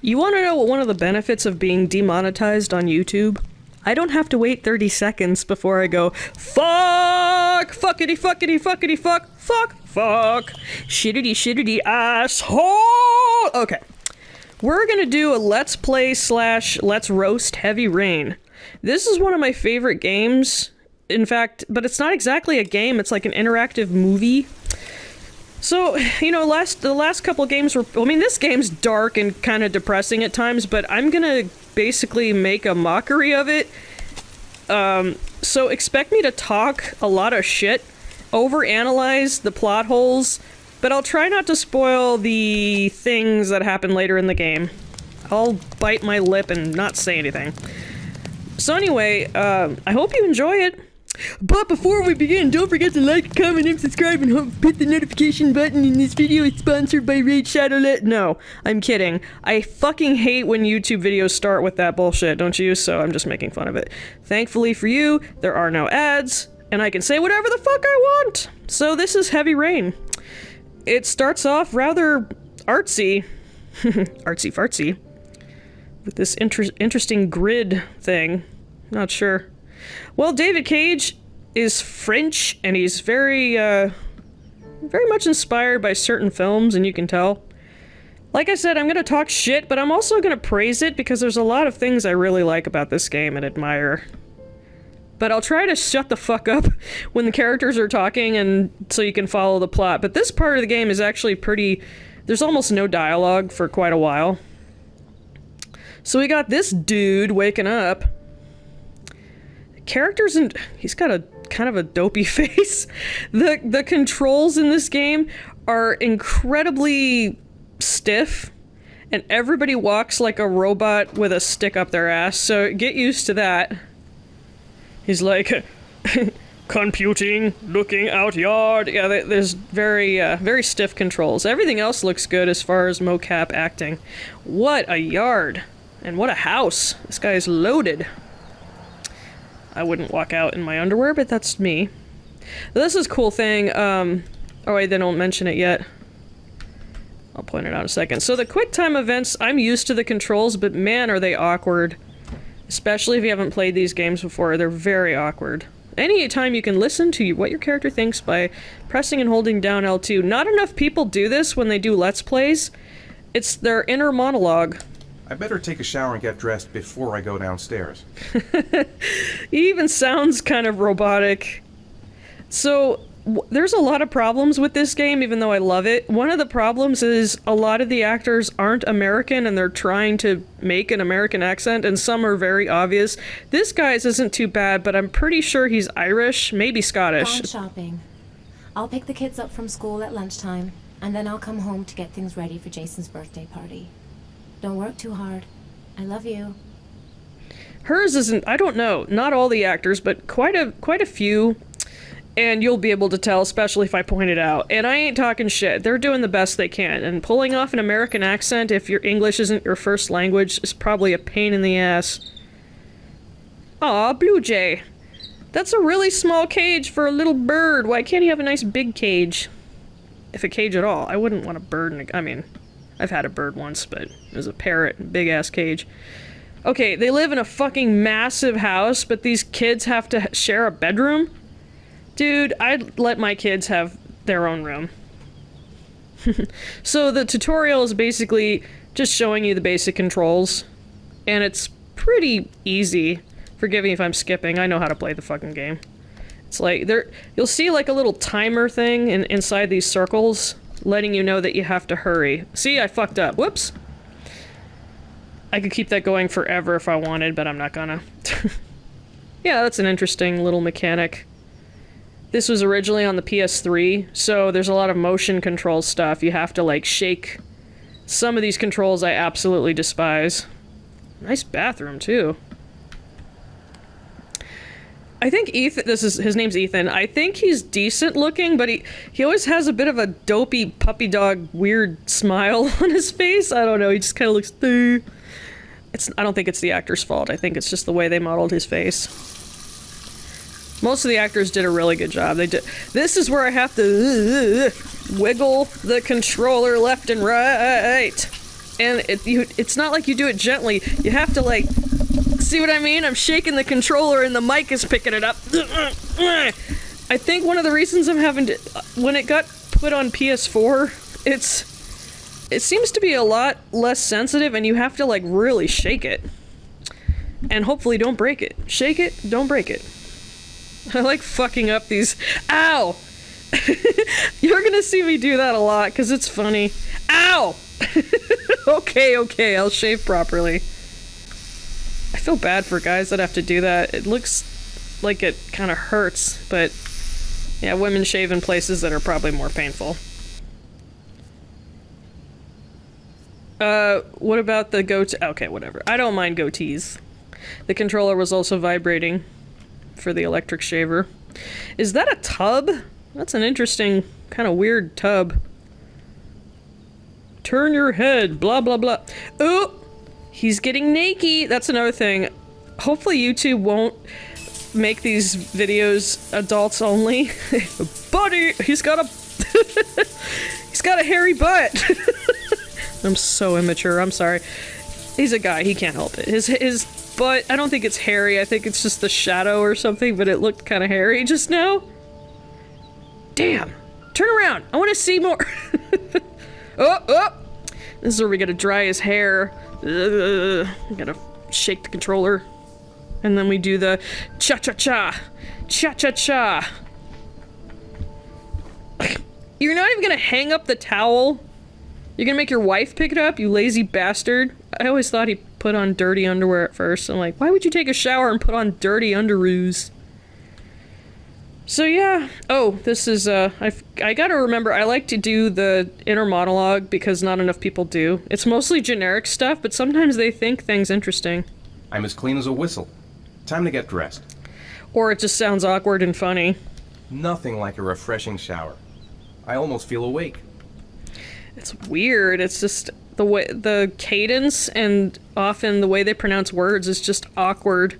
You want to know what one of the benefits of being demonetized on YouTube? I don't have to wait 30 seconds before I go, fuck, fuckity, fuckity, fuckity, fuck, fuck, fuck, shittity, shittity, asshole. Okay. We're gonna do a let's play / let's roast Heavy Rain. This is one of my favorite games, in fact, but it's not exactly a game, it's like an interactive movie. So, you know, the last couple games were, I mean, this game's dark and kind of depressing at times, but I'm gonna basically make a mockery of it. So expect me to talk a lot of shit, overanalyze the plot holes, but I'll try not to spoil the things that happen later in the game. I'll bite my lip and not say anything. So anyway, I hope you enjoy it. But before we begin, don't forget to like, comment, and subscribe, and hit the notification button. And this video is sponsored by Raid Shadowlet. No, I'm kidding. I fucking hate when YouTube videos start with that bullshit, don't you? So I'm just making fun of it. Thankfully for you, there are no ads, and I can say whatever the fuck I want. So this is Heavy Rain. It starts off rather artsy. Artsy fartsy. With this interesting grid thing. Not sure. Well, David Cage is French, and he's very much inspired by certain films, and you can tell. Like I said, I'm gonna talk shit, but I'm also gonna praise it because there's a lot of things I really like about this game and admire. But I'll try to shut the fuck up when the characters are talking and so you can follow the plot. But this part of the game is actually pretty... There's almost no dialogue for quite a while. So we got this dude waking up. Characters and he's got a kind of a dopey face. The controls in this game are incredibly stiff, and everybody walks like a robot with a stick up their ass, so get used to that. He's like, computing, looking out yard. Yeah, there's very stiff controls. Everything else looks good as far as mocap acting. What a yard, and what a house. This guy is loaded. I wouldn't walk out in my underwear, but that's me. This is a cool thing. Oh wait, they don't mention it yet. I'll point it out in a second. So the QuickTime events, I'm used to the controls, but man, are they awkward. Especially if you haven't played these games before, they're very awkward. Anytime you can listen to what your character thinks by pressing and holding down L2. Not enough people do this when they do Let's Plays. It's their inner monologue. I better take a shower and get dressed before I go downstairs. He even sounds kind of robotic. So, there's a lot of problems with this game, even though I love it. One of the problems is a lot of the actors aren't American and they're trying to make an American accent, and some are very obvious. This guy's isn't too bad, but I'm pretty sure he's Irish, maybe Scottish. Gone shopping. I'll pick the kids up from school at lunchtime, and then I'll come home to get things ready for Jason's birthday party. Don't work too hard. I love you. Hers isn't, I don't know, not all the actors, but quite a few, and you'll be able to tell, especially if I point it out. And I ain't talking shit. They're doing the best they can, and pulling off an American accent if your English isn't your first language is probably a pain in the ass. Aw, Blue Jay. That's a really small cage for a little bird. Why can't he have a nice big cage? If a cage at all. I wouldn't want a bird in a, I mean... I've had a bird once, but it was a parrot, big-ass cage. Okay, they live in a fucking massive house, but these kids have to share a bedroom? Dude, I'd let my kids have their own room. So the tutorial is basically just showing you the basic controls, and it's pretty easy. Forgive me if I'm skipping, I know how to play the fucking game. It's like, you'll see like a little timer thing inside these circles, letting you know that you have to hurry. See, I fucked up. Whoops. I could keep that going forever if I wanted, but I'm not gonna. Yeah, that's an interesting little mechanic. This was originally on the PS3, so there's a lot of motion control stuff. You have to, like, shake. Some of these controls I absolutely despise. Nice bathroom, too. I think Ethan, his name's Ethan, I think he's decent looking, but he always has a bit of a dopey puppy dog weird smile on his face. I don't know, he just kind of looks... I don't think it's the actor's fault, I think it's just the way they modeled his face. Most of the actors did a really good job. They did. This is where I have to wiggle the controller left and right. And it's not like you do it gently. You have to, like, see what I mean? I'm shaking the controller and the mic is picking it up. I think one of the reasons I'm having to, when it got put on PS4, it seems to be a lot less sensitive and you have to, like, really shake it. And hopefully don't break it. Shake it, don't break it. I like fucking up these. Ow! You're gonna see me do that a lot because it's funny. Ow! Okay, I'll shave properly. I feel bad for guys that have to do that. It looks like it kind of hurts, but yeah, women shave in places that are probably more painful. What about the goatee? Okay, whatever. I don't mind goatees. The controller was also vibrating for the electric shaver. Is that a tub? That's an interesting, kind of weird tub. Turn your head, blah blah blah. Oh! He's getting naked. That's another thing. Hopefully YouTube won't make these videos adults only. Buddy! He's got a... he's got a hairy butt! I'm so immature, I'm sorry. He's a guy, he can't help it. His butt, I don't think it's hairy, I think it's just the shadow or something, but it looked kind of hairy just now. Damn! Turn around! I want to see more! Oh! This is where we gotta dry his hair. We gotta shake the controller. And then we do the cha-cha-cha! Cha-cha-cha! You're not even gonna hang up the towel? You're gonna make your wife pick it up, you lazy bastard? I always thought he put on dirty underwear at first. I'm like, why would you take a shower and put on dirty underoos? So yeah. Oh, this is, I gotta remember, I like to do the inner monologue because not enough people do. It's mostly generic stuff, but sometimes they think things interesting. I'm as clean as a whistle. Time to get dressed. Or it just sounds awkward and funny. Nothing like a refreshing shower. I almost feel awake. It's weird, it's just the way, the cadence and often the way they pronounce words is just awkward.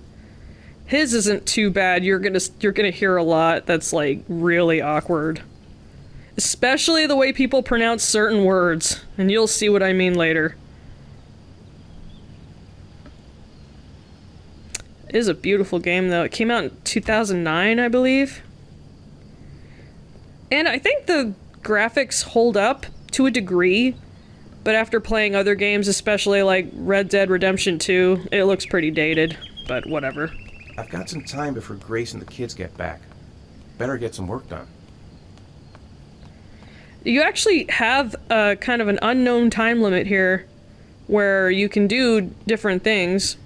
His isn't too bad, you're gonna hear a lot that's like really awkward. Especially the way people pronounce certain words, and you'll see what I mean later. It is a beautiful game though, it came out in 2009 I believe. And I think the graphics hold up to a degree, but after playing other games, especially like Red Dead Redemption 2, it looks pretty dated, but whatever. I've got some time before Grace and the kids get back. Better get some work done. You actually have a kind of an unknown time limit here, where you can do different things.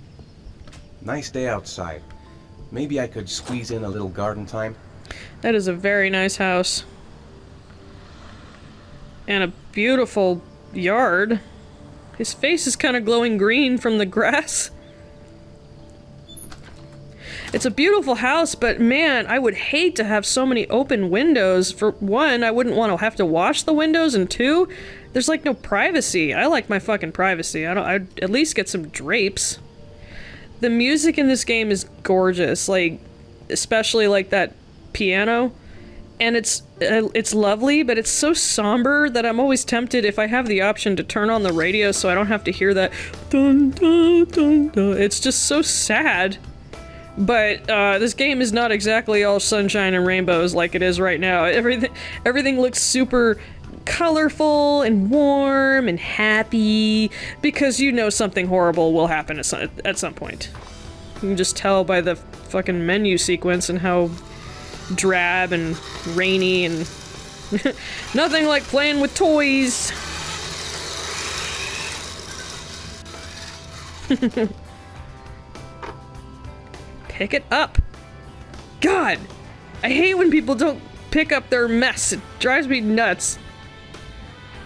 Nice day outside. Maybe I could squeeze in a little garden time? That is a very nice house. And a beautiful yard. His face is kind of glowing green from the grass. It's a beautiful house, but man, I would hate to have so many open windows. For one, I wouldn't want to have to wash the windows, and two, there's like no privacy. I like my fucking privacy. I'd at least get some drapes. The music in this game is gorgeous, like, especially like that piano. And it's lovely, but it's so somber that I'm always tempted, if I have the option, to turn on the radio so I don't have to hear that dun dun dun dun. It's just so sad. But this game is not exactly all sunshine and rainbows like it is right now. Everything looks super colorful and warm and happy because you know something horrible will happen at some point. You can just tell by the fucking menu sequence and how drab and rainy and nothing like playing with toys. Pick it up. God, I hate when people don't pick up their mess. It drives me nuts.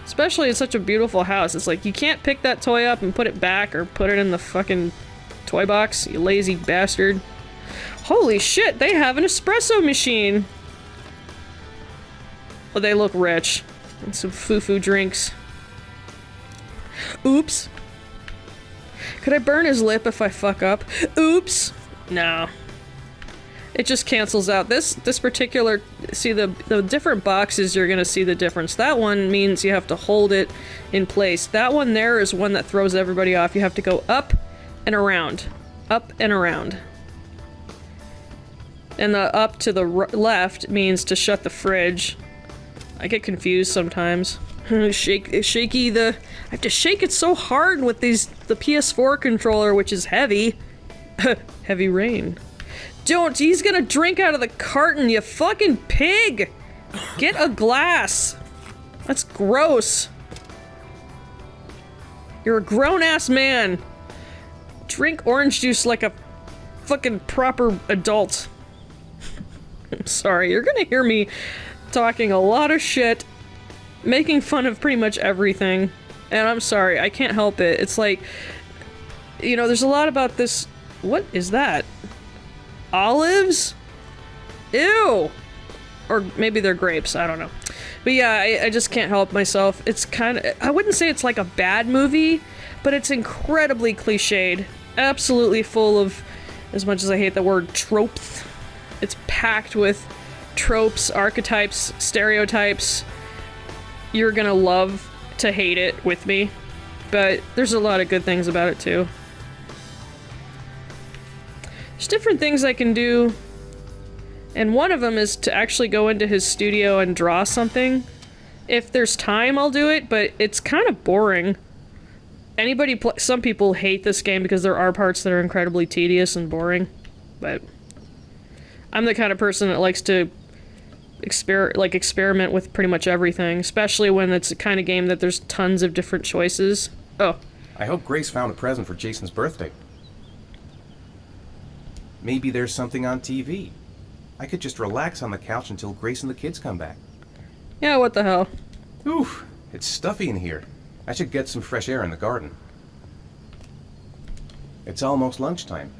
Especially in such a beautiful house. It's like, you can't pick that toy up and put it back or put it in the fucking toy box, you lazy bastard. Holy shit, they have an espresso machine! Oh, they look rich. And some foo-foo drinks. Oops. Could I burn his lip if I fuck up? Oops! No. It just cancels out. This particular, see the different boxes, you're gonna see the difference. That one means you have to hold it in place. That one there is one that throws everybody off. You have to go up and around. Up and around. And the up to the left means to shut the fridge. I get confused sometimes. Shaky I have to shake it so hard with the PS4 controller, which is heavy. Heavy rain. Don't, he's gonna drink out of the carton, you fucking pig! Get a glass! That's gross. You're a grown-ass man. Drink orange juice like a fucking proper adult. I'm sorry, you're gonna hear me talking a lot of shit, making fun of pretty much everything, and I'm sorry, I can't help it. It's like, you know, there's a lot about this. What is that? Olives? Ew! Or maybe they're grapes, I don't know. But yeah, I just can't help myself. It's kind of, I wouldn't say it's like a bad movie, but it's incredibly cliched. Absolutely full of, as much as I hate the word, tropes. It's packed with tropes, archetypes, stereotypes. You're gonna love to hate it with me, but there's a lot of good things about it too. There's different things I can do, and one of them is to actually go into his studio and draw something. If there's time, I'll do it, but it's kind of boring. Some people hate this game because there are parts that are incredibly tedious and boring, but I'm the kind of person that likes to experiment with pretty much everything, especially when it's a kind of game that there's tons of different choices. Oh. I hope Grace found a present for Jason's birthday. Maybe there's something on TV. I could just relax on the couch until Grace and the kids come back. Yeah, what the hell? Oof, it's stuffy in here. I should get some fresh air in the garden. It's almost lunchtime.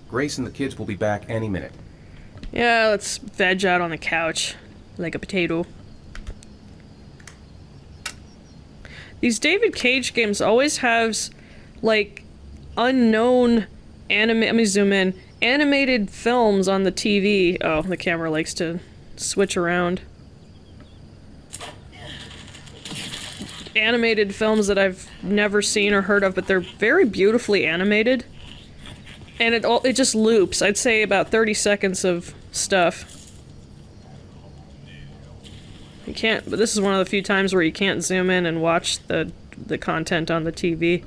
Grace and the kids will be back any minute. Yeah, let's veg out on the couch like a potato. These David Cage games always have, like, unknown let me zoom in. Animated films on the TV. Oh, the camera likes to switch around. Animated films that I've never seen or heard of, but they're very beautifully animated. And it just loops. I'd say about 30 seconds of stuff. You can't, but this is one of the few times where you can't zoom in and watch the content on the TV.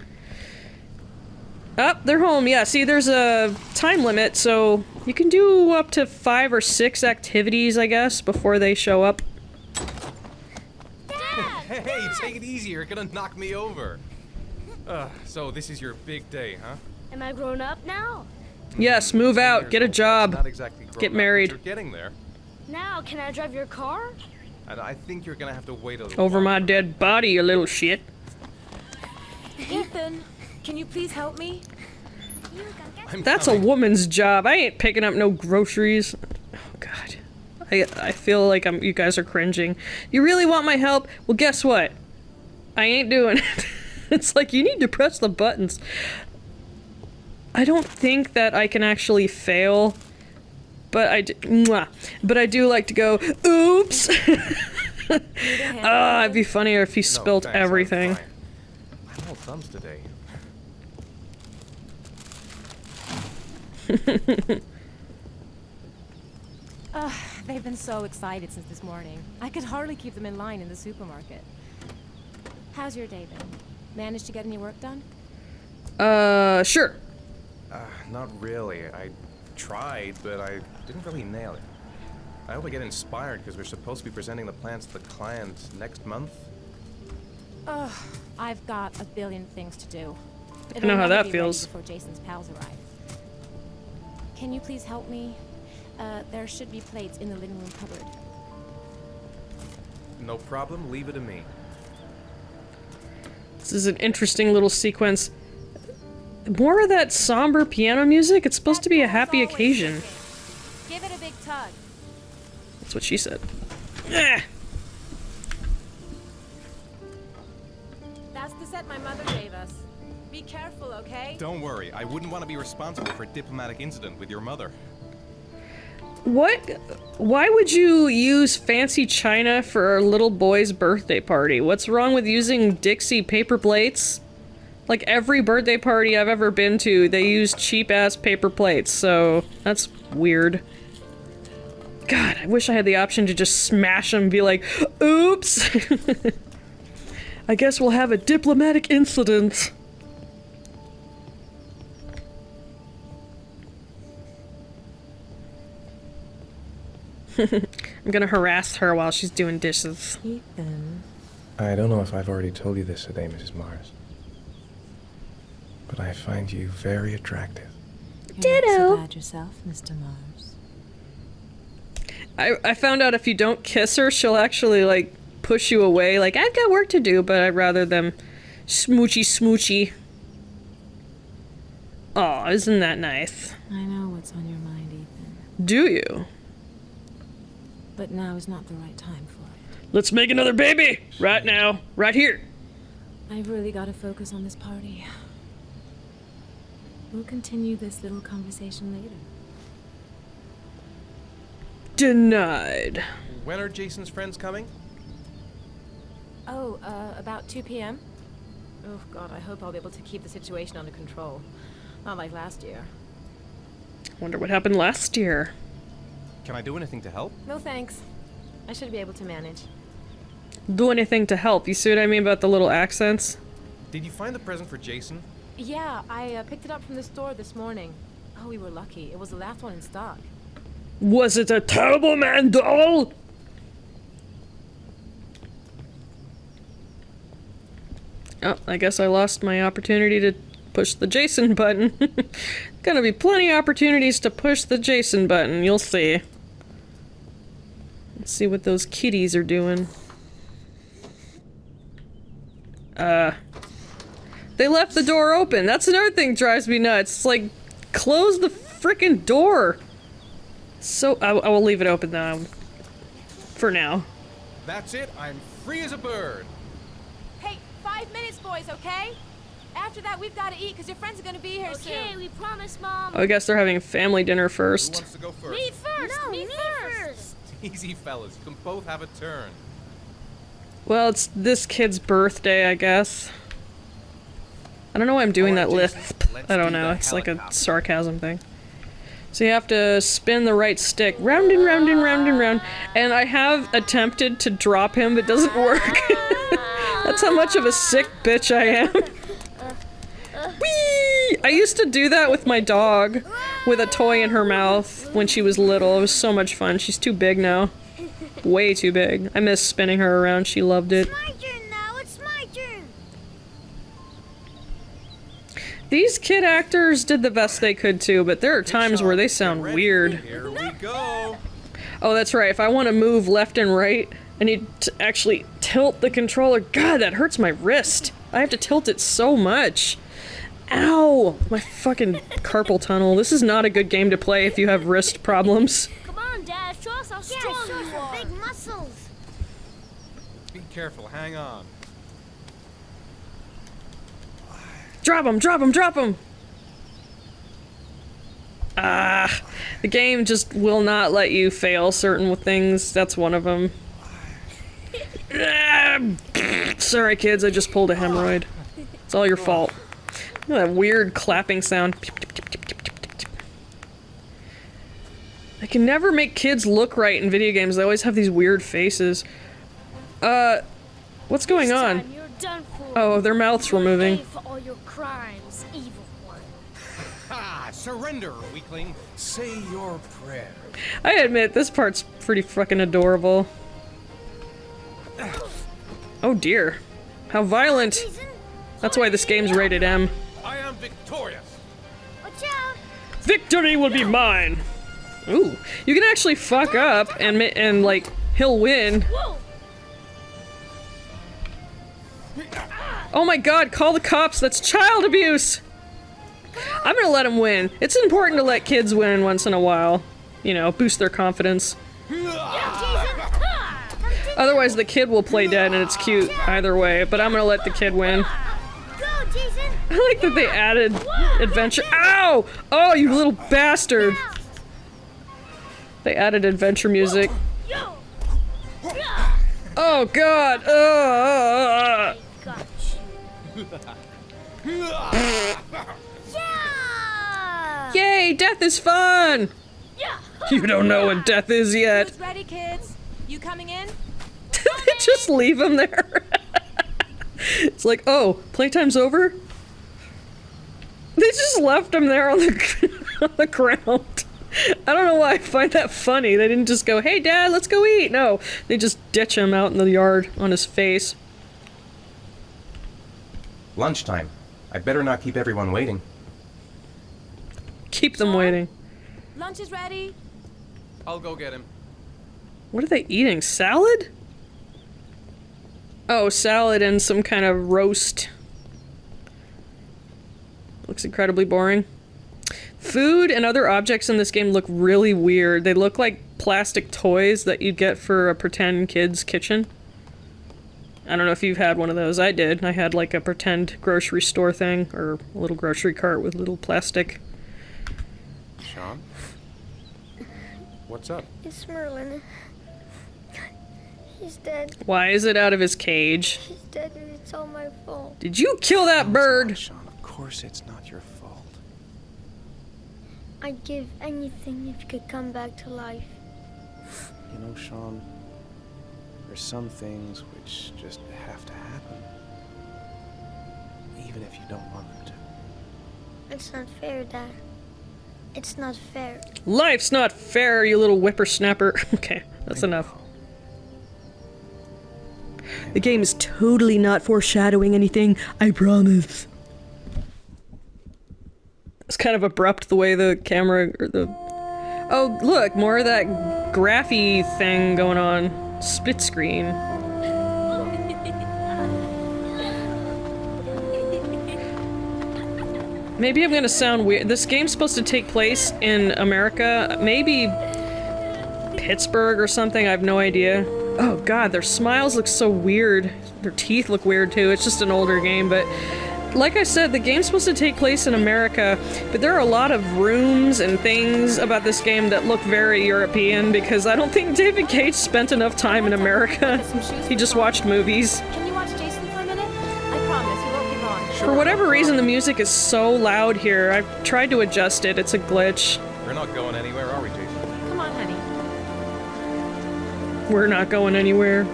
Oh, they're home. Yeah, see, there's a time limit, so you can do up to 5 or 6 activities, I guess, before they show up. Dad! Hey, take it easy. You're gonna knock me over. So this is your big day, huh? Am I grown up now? Yes, move out, get a job, Not exactly grown get up, married. but you're getting there. Now, can I drive your car? And I think you're gonna have to wait a little Over my longer. dead body, you little shit. Ethan, can you please help me? That's a woman's job. I ain't picking up no groceries. Oh god. I feel like you guys are cringing. You really want my help? Well, guess what? I ain't doing it. It's like, you need to press the buttons. I don't think that I can actually fail, but I do like to go, oops! It'd be funnier if you spilt thanks, I'm everything. fine. I'm all thumbs today. They've been so excited since this morning. I could hardly keep them in line in the supermarket. How's your day been? Managed to get any work done? Sure. Not really. I tried, but I didn't really nail it. I hope I get inspired because we're supposed to be presenting the plans to the client next month. Ugh, I've got a billion things to do. I know how that feels. Before Jason's pals arrive. Can you please help me? There should be plates in the living room cupboard. No problem. Leave it to me. This is an interesting little sequence. More of that somber piano music? It's supposed to be a happy occasion. Give it a big tug. That's what she said. Ah. That's the set my mother gave us. Be careful, okay? Don't worry. I wouldn't want to be responsible for a diplomatic incident with your mother. What? Why would you use fancy china for a little boy's birthday party? What's wrong with using Dixie paper plates? Like every birthday party I've ever been to, they use cheap-ass paper plates, so that's weird. God, I wish I had the option to just smash them and be like, oops! I guess we'll have a diplomatic incident. I'm gonna harass her while she's doing dishes. Ethan. I don't know if I've already told you this today, Mrs. Mars, but I find you very attractive. You're not so bad yourself, Mr. Mars. I found out if you don't kiss her, she'll actually, like, push you away. Like, I've got work to do, but I'd rather them smoochy smoochy. Aw, isn't that nice? I know what's on your mind, Ethan. Do you? But now is not the right time for it. Let's make another baby! Right now. Right here. I've really got to focus on this party. We'll continue this little conversation later. Denied. When are Jason's friends coming? Oh, about 2 p.m.? Oh god, I hope I'll be able to keep the situation under control. Not like last year. Wonder what happened last year. Can I do anything to help? No thanks. I should be able to manage. Do anything to help. You see what I mean about the little accents? Did you find the present for Jason? Yeah, I picked it up from the store this morning. Oh, we were lucky. It was the last one in stock. Was it a Terrible Man doll? Oh, I guess I lost my opportunity to push the Jason button. Gonna be plenty of opportunities to push the Jason button, you'll see. Let's see what those kitties are doing. They left the door open. That's another thing that drives me nuts. It's like, close the frickin' door. So, I will leave it open though. For now. That's it. I'm free as a bird. Hey, 5 minutes, boys, okay? After that, we've got to eat, because your friends are going to be here soon. Okay, we promise, Mom. Oh, I guess they're having family dinner Who first. wants to go first? Me first. No, me me first. Easy, fellas. You can both have a turn. Well, it's this kid's birthday, I guess. I don't know why I'm doing that Alright, lisp. Jason, let's I don't do know, the it's like a helicopter. sarcasm thing. So you have to spin the right stick, round and round and round and round, and I have attempted to drop him, but it doesn't work. That's how much of a sick bitch I am. Whee! I used to do that with my dog, with a toy in her mouth when she was little. It was so much fun. She's too big now. Way too big. I miss spinning her around. She loved it. My turn now. It's my turn. These kid actors did the best they could too, but there are times where they sound weird. Here we go. Oh, that's right. If I want to move left and right, I need to actually tilt the controller. God, that hurts my wrist. I have to tilt it so much. Ow! My fucking carpal tunnel. This is not a good game to play if you have wrist problems. Come on, Dad. Show us how strong you are. Big muscles. Be careful. Hang on. Drop him! Drop him! Drop him! Ah, the game just will not let you fail certain things. That's one of them. Sorry, kids. I just pulled a hemorrhoid. It's all your fault. Look at that weird clapping sound. I can never make kids look right in video games. They always have these weird faces. What's going This on? time you're done for. Oh, their mouths were moving. Pay for all your crimes, evil one. Ah, surrender, weakling. Say your prayer. I admit, this part's pretty fucking adorable. Oh dear. How violent. That's why this game's rated M. I am victorious. Watch out. Victory will be mine! Ooh, you can actually fuck up and like, he'll win. Whoa. Oh my god, call the cops, that's child abuse! I'm gonna let him win. It's important to let kids win once in a while. You know, boost their confidence. Otherwise the kid will play dead and it's cute either way, but I'm gonna let the kid win. Go, Jason. I like that they added adventure. Ow! Oh, you little bastard! They added adventure music. Yo! Oh god! Got you. Yeah! Yay! Death is fun! Yeah! You don't know what death is yet. Who's ready, kids? You coming in? They just leave him there. It's like, oh, playtime's over? They just left him there on the, on the ground. I don't know why I find that funny. They didn't just go, hey dad, let's go eat. No, they just ditch him out in the yard on his face. Lunchtime. I'd better not keep everyone waiting. Keep them waiting. Lunch is ready. I'll go get him. What are they eating? Salad? Oh, salad and some kind of roast. Looks incredibly boring. Food and other objects in this game look really weird. They look like plastic toys that you'd get for a pretend kid's kitchen. I don't know if you've had one of those. I did. I had like a pretend grocery store thing, or a little grocery cart with little plastic. Sean? What's up? It's Merlin. He's dead. Why is it out of his cage? He's dead and it's all my fault. Did you kill that bird? Sean, of course it's not your fault. I'd give anything if you could come back to life. You know, Sean, there's some things which just have to happen. Even if you don't want them to. It's not fair, Dad. It's not fair. Life's not fair, you little whippersnapper. Okay, that's enough. The game is totally not foreshadowing anything, I promise. It's kind of abrupt the way the camera, or the... Oh, look, more of that graphy thing going on. Split screen. Maybe I'm gonna sound weird. This game's supposed to take place in America, maybe Pittsburgh or something, I have no idea. Oh god, their smiles look so weird. Their teeth look weird too. It's just an older game, but like I said, the game's supposed to take place in America, but there are a lot of rooms and things about this game that look very European because I don't think David Cage spent enough time in America. He just watched movies. Can you watch Jason for a minute? I promise, you won't be gone. For whatever reason, the music is so loud here. I've tried to adjust it. It's a glitch. We're not going anywhere, are we, Jason? Come on, honey. We're not going anywhere.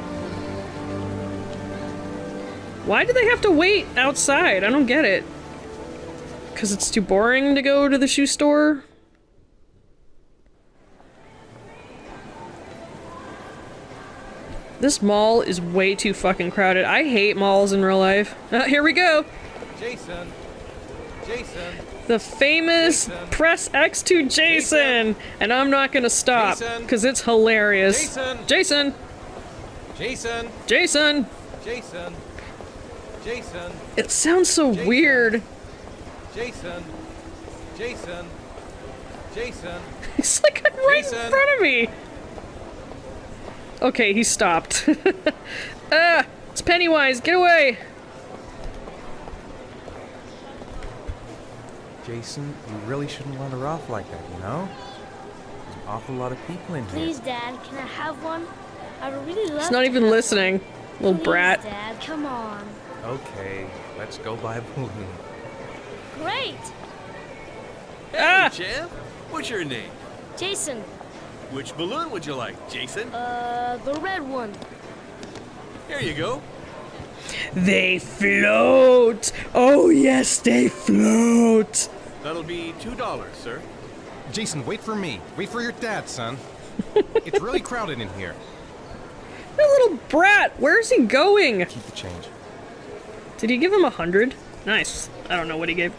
Why do they have to wait outside? I don't get it. Because it's too boring to go to the shoe store? This mall is way too fucking crowded. I hate malls in real life. Here we go! Jason! Jason! The famous Jason. press X to Jason! And I'm not gonna stop, Jason. because it's hilarious. Jason. Jason! Jason! Jason! Jason! Jason! It sounds so Jason. weird. Jason! Jason! Jason! He's like right in Jason. front of me! Okay, he stopped. It's Pennywise, get away! Jason, you really shouldn't let her off like that, you know? There's an awful lot of people in here. Please, Dad, can I have one? I would really love He's not to even have listening, little one. brat. Please, Dad, come on. Okay, let's go buy a balloon. Great! Ah! Champ, what's your name? Jason, Which balloon would you like, Jason? the red one. Here you go. They float! Oh yes, they float! That'll be $2, sir. Jason, wait for me. Wait for your dad, son. It's really crowded in here. That little brat, where's he going? Keep the change. Did he give him 100? Nice. I don't know what he gave.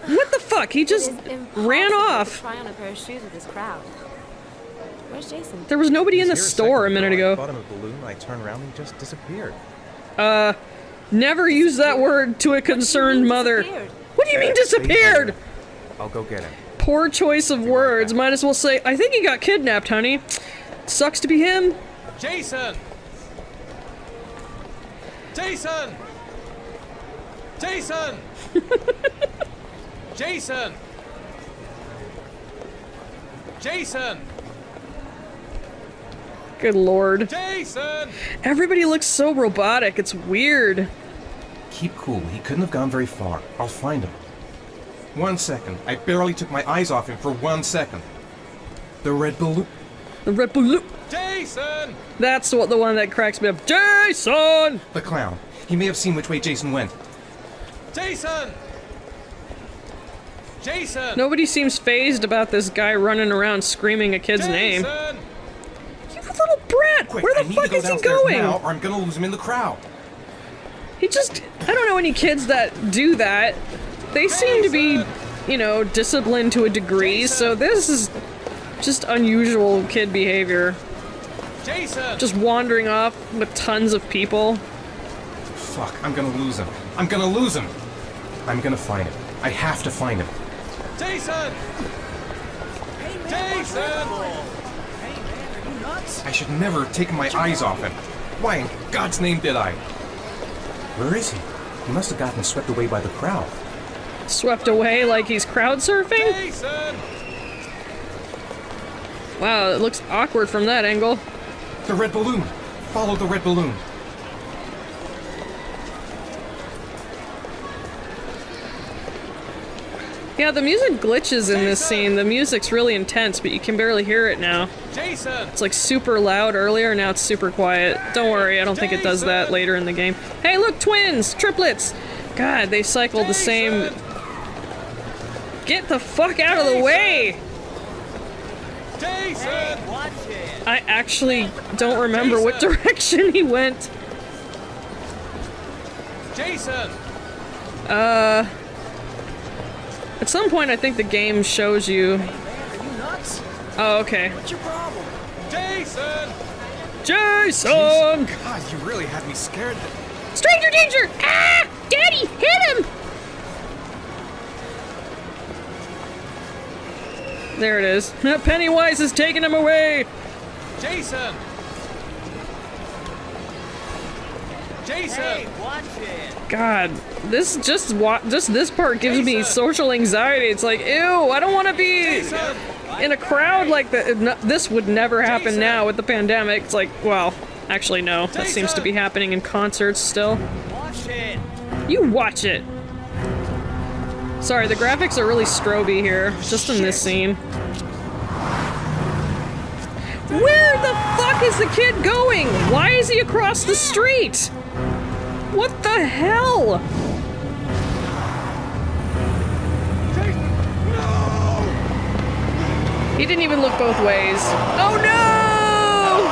What the fuck? He just It is impossible ran to off. try on a pair of shoes with this crowd. Where's Jason? There was nobody in the He's here store a second minute ago. I ago. bought him a balloon, I turned around and he just disappeared. Never use that word to a concerned mother. Disappeared. What do you mean Stay disappeared? here. I'll go get him. Poor choice of words. Might as well say, I think he got kidnapped, honey. Sucks to be him. Jason! Jason! Jason! Jason! Jason! Good lord. Jason! Everybody looks so robotic, it's weird. Keep cool. He couldn't have gone very far. I'll find him. 1 second. I barely took my eyes off him for 1 second. The red balloon. The red balloon. Jason! That's what the one that cracks me up. Jason! The clown. He may have seen which way Jason went. Jason! Jason! Nobody seems fazed about this guy running around screaming a kid's name. Jason! You little brat! Quick, Where I the need fuck to go is he downstairs going? now, or I'm gonna lose him in the crowd. He just... I don't know any kids that do that. They seem to be, you know, disciplined to a degree, so this is just unusual kid behavior. Jason! Just wandering off with tons of people. Fuck, I'm gonna lose him. I'm gonna lose him! I'm gonna find him. I have to find him. Jason! Jason! I should never have taken my eyes off him. Why in God's name did I? Where is he? He must have gotten swept away by the crowd. Swept away like he's crowd surfing? Jason! Wow, it looks awkward from that angle. The red balloon! Follow the red balloon. Yeah, the music glitches in this scene. The music's really intense, but you can barely hear it now. Jason! It's like super loud earlier, now it's super quiet. Don't worry, I don't think it does that later in the game. Hey, look, twins! Triplets! God, they cycle the same... Get the fuck out of the way! Jason! I actually don't remember what direction he went. Jason! At some point, I think the game shows you... Are you nuts? Oh, okay. What's your problem? Jason! Jason! God, you really had me scared. Stranger danger! Ah! Daddy, hit him! There it is. Pennywise is taking him away! Jason! Jason! Watch it. God, this just this part gives me social anxiety. It's like, ew, I don't want to be Jason! in a crowd like that. This would never happen now with the pandemic. It's like, well, actually no, that seems to be happening in concerts still. Watch it. You watch it! Sorry, the graphics are really stroby here, just in this scene. Where the fuck is the kid going? Why is he across the street? What the hell? He didn't even look both ways. Oh no!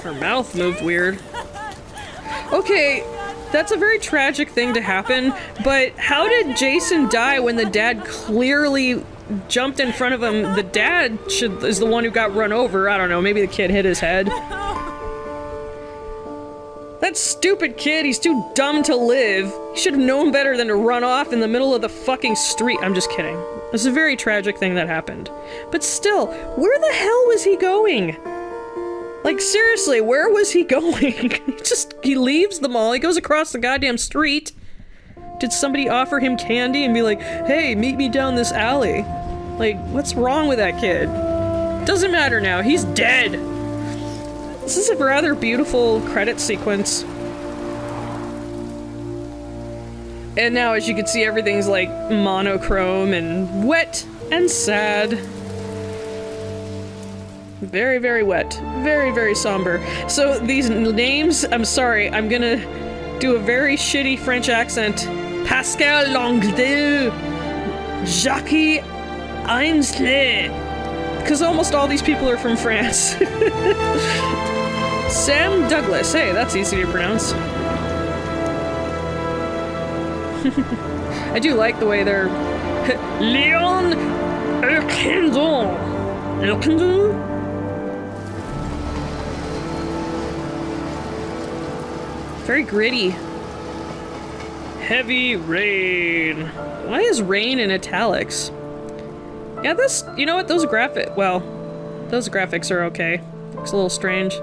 Her mouth moved weird. Okay, that's a very tragic thing to happen, but how did Jason die when the dad clearly jumped in front of him? The dad is the one who got run over. I don't know, maybe the kid hit his head. That stupid kid, he's too dumb to live. He should have known better than to run off in the middle of the fucking street. I'm just kidding. This is a very tragic thing that happened. But still, where the hell was he going? Like, seriously, where was he going? He leaves the mall, he goes across the goddamn street. Did somebody offer him candy and be like, hey, meet me down this alley? Like, what's wrong with that kid? Doesn't matter now, he's dead! This is a rather beautiful credit sequence. And now, as you can see, everything's like monochrome and wet and sad. Very, very wet. Very, very somber. So these names, I'm sorry, I'm gonna do a very shitty French accent. Pascal Langdale, Jacques Ainsley. Because almost all these people are from France. Sam Douglas. Hey, that's easy to pronounce. I do like the way they're... Leon Erkendon. Erkendon? Very gritty. Heavy rain. Why is rain in italics? Yeah, this, you know what, those graphics are okay. Looks a little strange.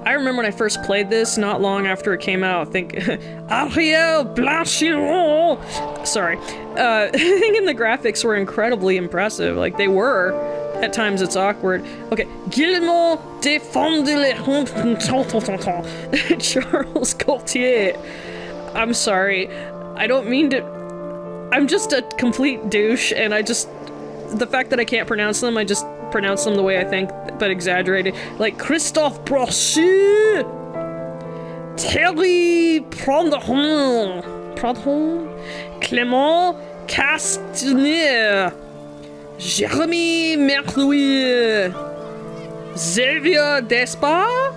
I remember when I first played this, not long after it came out, I think Ariel Blanchillon. Sorry. Thinking the graphics were incredibly impressive. Like, they were. At times it's awkward. Okay. Guillemot défend les Charles Gaultier. I'm sorry. I don't mean to... I'm just a complete douche, and the fact that I can't pronounce them, I just pronounce them the way I think, but exaggerated. Like Christophe Brochet, Thierry Prandron, Clément Castaner, Jérémy Merlouis, Xavier Despard,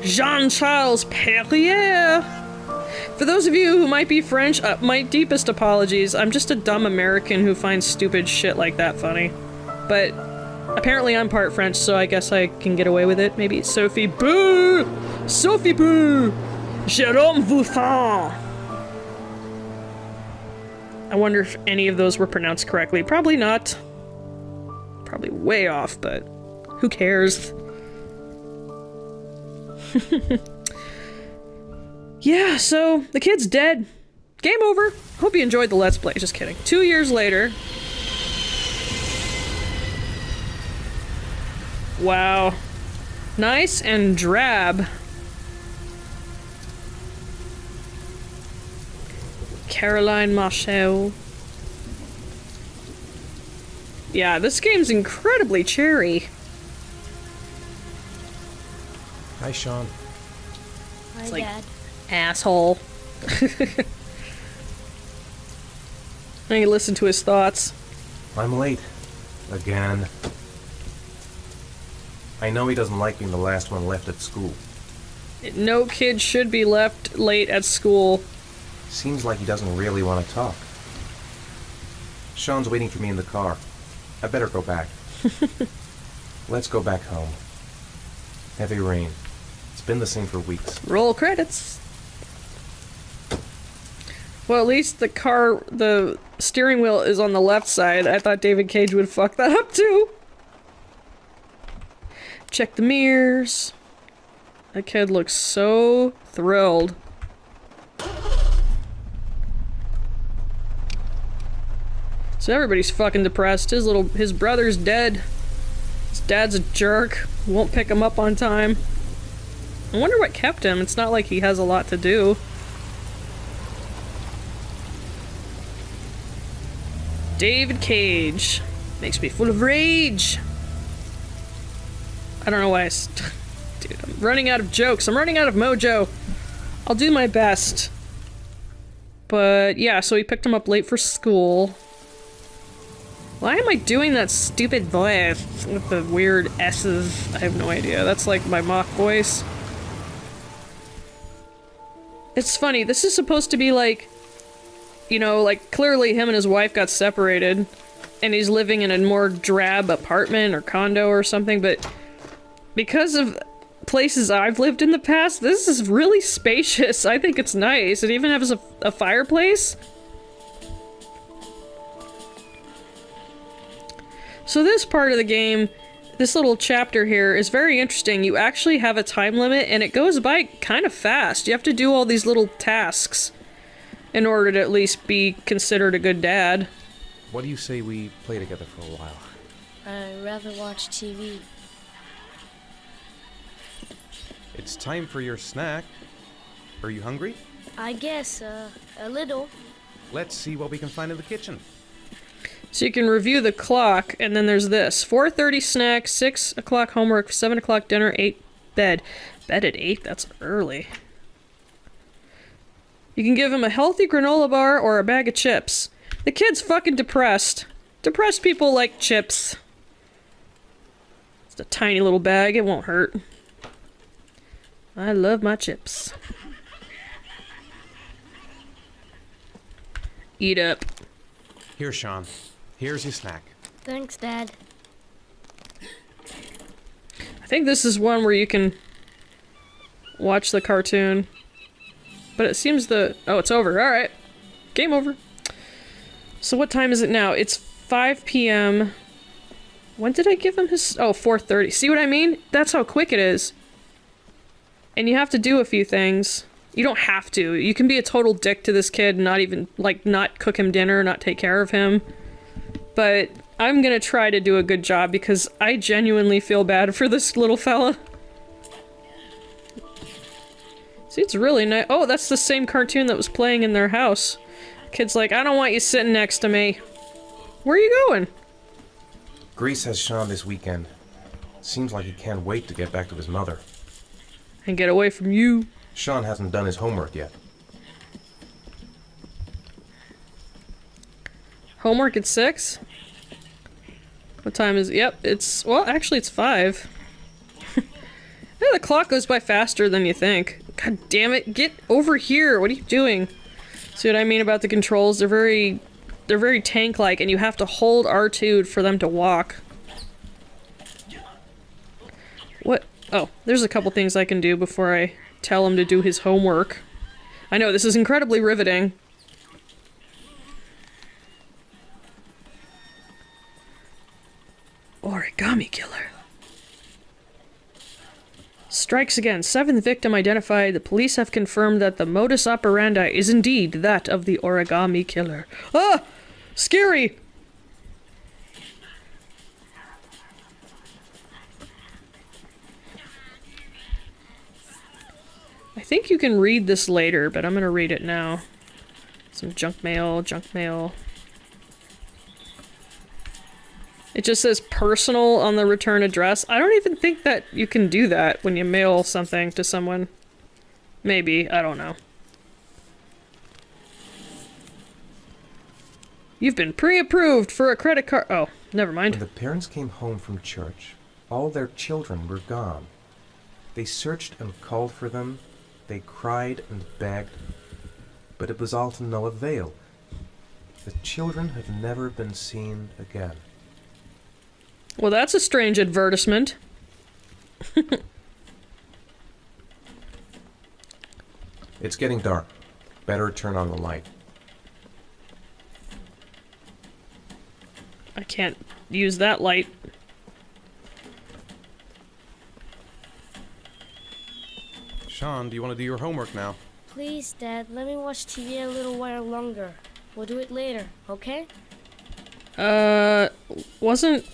Jean-Charles Perrier. For those of you who might be French, my deepest apologies. I'm just a dumb American who finds stupid shit like that funny. But apparently I'm part French, so I guess I can get away with it. Maybe Sophie Boo! Sophie Boo! Jérôme Voufin! I wonder if any of those were pronounced correctly. Probably not. Probably way off, but who cares? Yeah, so the kid's dead. Game over. Hope you enjoyed the Let's Play. Just kidding. 2 years later. Wow. Nice and drab. Caroline Marchel. Yeah, this game's incredibly cherry. Hi, Sean. Hi, like- Dad. Asshole. I can listen to his thoughts. I'm late. Again. I know he doesn't like being the last one left at school. No kid should be left late at school. Seems like he doesn't really want to talk. Sean's waiting for me in the car. I better go back. Let's go back home. Heavy rain. It's been the same for weeks. Roll credits. Well, at least the steering wheel is on the left side. I thought David Cage would fuck that up too. Check the mirrors. That kid looks so thrilled. So everybody's fucking depressed. His brother's dead. His dad's a jerk. Won't pick him up on time. I wonder what kept him. It's not like he has a lot to do. David Cage. Makes me full of rage. I don't know why dude, I'm running out of jokes. I'm running out of mojo. I'll do my best. But yeah, so he picked him up late for school. Why am I doing that stupid voice with the weird S's? I have no idea. That's like my mock voice. It's funny, this is supposed to be like, you know, like clearly him and his wife got separated and he's living in a more drab apartment or condo or something, but because of places I've lived in the past, this is really spacious. I think it's nice. It even has a fireplace. So this part of the game, this little chapter here is very interesting. You actually have a time limit and it goes by kind of fast. You have to do all these little tasks in order to at least be considered a good dad. What do you say we play together for a while? I'd rather watch TV. It's time for your snack. Are you hungry? I guess, a little. Let's see what we can find in the kitchen. So you can review the clock, and then there's this. 4:30 snack, 6 o'clock homework, 7 o'clock dinner, 8 bed. Bed at 8? That's early. You can give him a healthy granola bar or a bag of chips. The kid's fucking depressed. Depressed people like chips. It's a tiny little bag, it won't hurt. I love my chips. Eat up. Here, Sean. Here's your snack. Thanks, Dad. I think this is one where you can watch the cartoon. But it seems oh, it's over. Alright. Game over. So what time is it now? It's 5 p.m. When did I give him his... Oh, 4:30. See what I mean? That's how quick it is. And you have to do a few things. You don't have to. You can be a total dick to this kid and not even, like, not cook him dinner, not take care of him. But I'm gonna try to do a good job because I genuinely feel bad for this little fella. See, it's really nice. Oh, that's the same cartoon that was playing in their house. Kid's like, I don't want you sitting next to me. Where are you going? Grease has Sean this weekend. Seems like he can't wait to get back to his mother. And get away from you. Sean hasn't done his homework yet. Homework at 6? What time is it? Yep, it's... Well, actually it's 5. Yeah, the clock goes by faster than you think. God damn it, get over here! What are you doing? See what I mean about the controls? They're very tank-like, and you have to hold R2 for them to walk. What? Oh, there's a couple things I can do before I tell him to do his homework. I know, this is incredibly riveting. Origami killer. Strikes again. 7th victim identified. The police have confirmed that the modus operandi is indeed that of the origami killer. Ah! Scary! I think you can read this later, but I'm gonna read it now. Some junk mail, junk mail. It just says personal on the return address. I don't even think that you can do that when you mail something to someone. Maybe, I don't know. You've been pre-approved for a credit card. Oh, never mind. When the parents came home from church, all their children were gone. They searched and called for them. They cried and begged. But it was all to no avail. The children have never been seen again. Well, that's a strange advertisement. It's getting dark. Better turn on the light. I can't use that light. Sean, do you want to do your homework now? Please, Dad, let me watch TV a little while longer. We'll do it later, okay? Wasn't...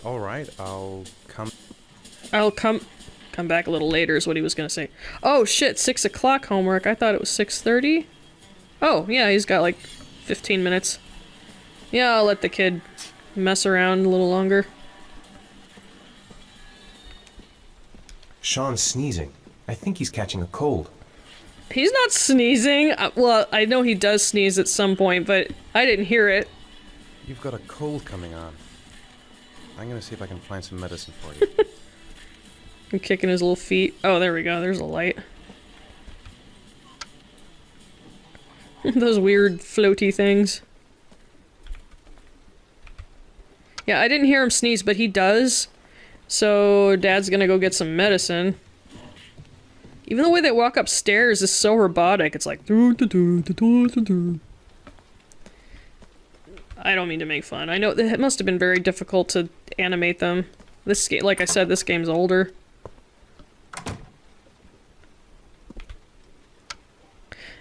Alright, I'll come back a little later is what he was gonna say. Oh shit, 6 o'clock homework. I thought it was 6:30. Oh, yeah, he's got like 15 minutes. Yeah, I'll let the kid mess around a little longer. Sean's sneezing. I think he's catching a cold. He's not sneezing. Well, I know he does sneeze at some point, but I didn't hear it. You've got a cold coming on. I'm gonna see if I can find some medicine for you. I'm kicking his little feet. Oh, there we go. There's a light. Those weird floaty things. Yeah, I didn't hear him sneeze, but he does. So Dad's gonna go get some medicine. Even the way they walk upstairs is so robotic. It's like... I don't mean to make fun. I know it must have been very difficult to animate them. This game, like I said, this game's older.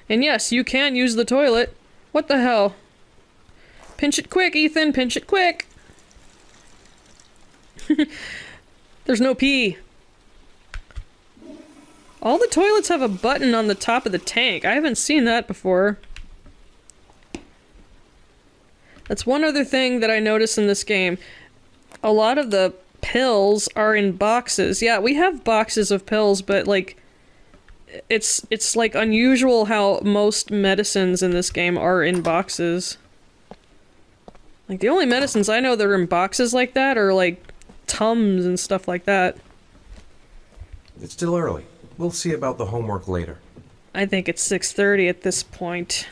And yes, you can use the toilet. What the hell? Pinch it quick, Ethan! Pinch it quick! There's no pee. All the toilets have a button on the top of the tank. I haven't seen that before. That's one other thing that I noticed in this game. A lot of the pills are in boxes. Yeah, we have boxes of pills, but like... It's like unusual how most medicines in this game are in boxes. Like, the only medicines I know that are in boxes like that are like Tums and stuff like that. It's still early. We'll see about the homework later. I think it's 6:30 at this point.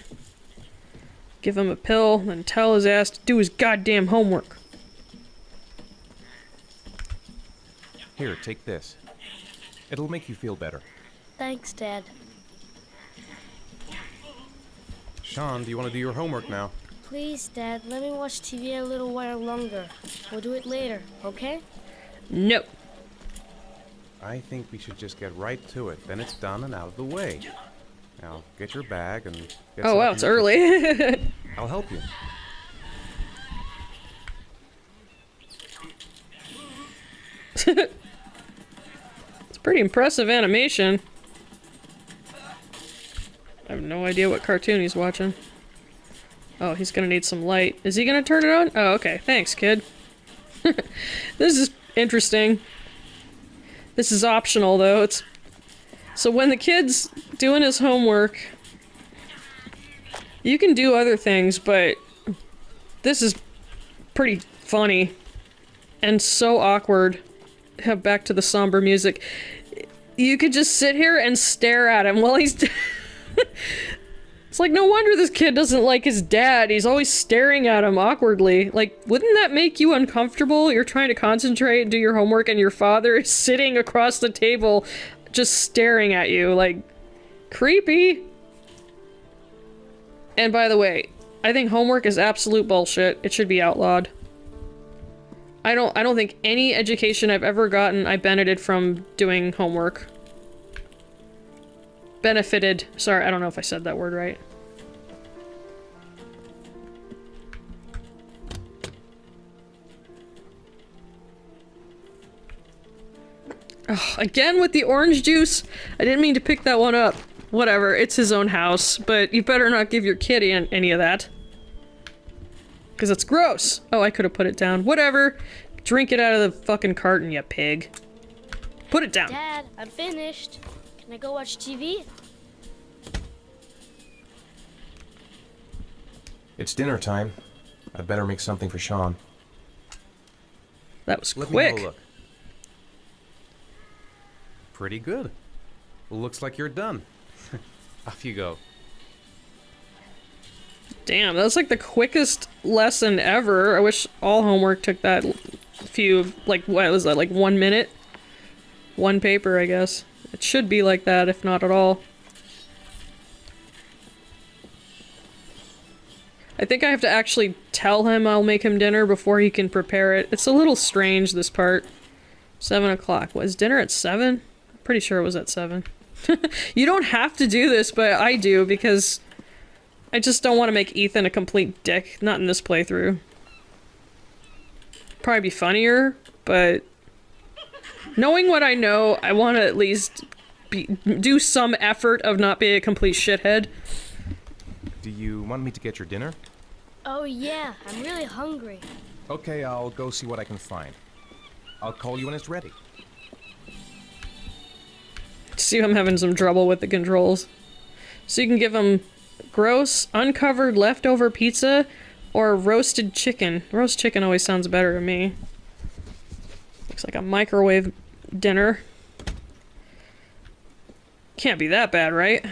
Give him a pill, then tell his ass to do his goddamn homework. Here, take this. It'll make you feel better. Thanks, Dad. Sean, do you want to do your homework now? Please, Dad, let me watch TV a little while longer. We'll do it later, okay? No. I think we should just get right to it. Then it's done and out of the way. Now, get your bag and get Oh wow, it's early. I'll help you. It's pretty impressive animation. I have no idea what cartoon he's watching. Oh, he's gonna need some light. Is he gonna turn it on? Oh, okay. Thanks, kid. This is interesting. This is optional, though. It's so when the kid's doing his homework, you can do other things, but this is pretty funny and so awkward. Back to the somber music. You could just sit here and stare at him while he's... It's like, no wonder this kid doesn't like his dad. He's always staring at him awkwardly. Like, wouldn't that make you uncomfortable? You're trying to concentrate and do your homework and your father is sitting across the table just staring at you. Like, creepy. And by the way, I think homework is absolute bullshit. It should be outlawed. I don't think any education I've ever gotten I benefited from doing homework. Benefited. Sorry, I don't know if I said that word right. Oh, again with the orange juice? I didn't mean to pick that one up. Whatever, it's his own house, but you better not give your kid any of that. Because it's gross. Oh, I could have put it down. Whatever. Drink it out of the fucking carton, you pig. Put it down. Dad, I'm finished. Can I go watch TV? It's dinner time. I'd better make something for Sean. That was Let me have quick. a look. Pretty good. Looks like you're done. Off you go. Damn, that's like the quickest lesson ever. I wish all homework took that few, like, what was that, like 1 minute? One paper, I guess. It should be like that, if not at all. I think I have to actually tell him I'll make him dinner before he can prepare it. It's a little strange, this part. 7 o'clock. Was dinner at 7? I'm pretty sure it was at 7. You don't have to do this, but I do, because I just don't want to make Ethan a complete dick. Not in this playthrough. Probably be funnier, but knowing what I know, I want to at least do some effort of not being a complete shithead. Do you want me to get your dinner? Oh yeah, I'm really hungry. Okay, I'll go see what I can find. I'll call you when it's ready. See, I'm having some trouble with the controls. So you can give him gross, uncovered leftover pizza, or roasted chicken. Roast chicken always sounds better to me. Looks like a microwave dinner. Can't be that bad, right?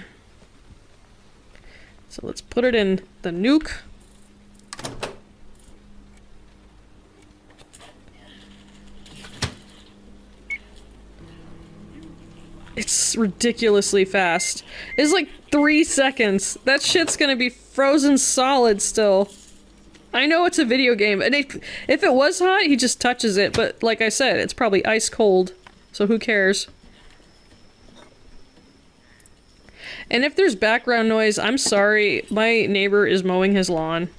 So let's put it in the nuke. It's ridiculously fast. It's like 3 seconds. That shit's gonna be frozen solid still. I know it's a video game, and if it was hot, he just touches it, but like I said, it's probably ice cold, so who cares? And if there's background noise, I'm sorry, my neighbor is mowing his lawn,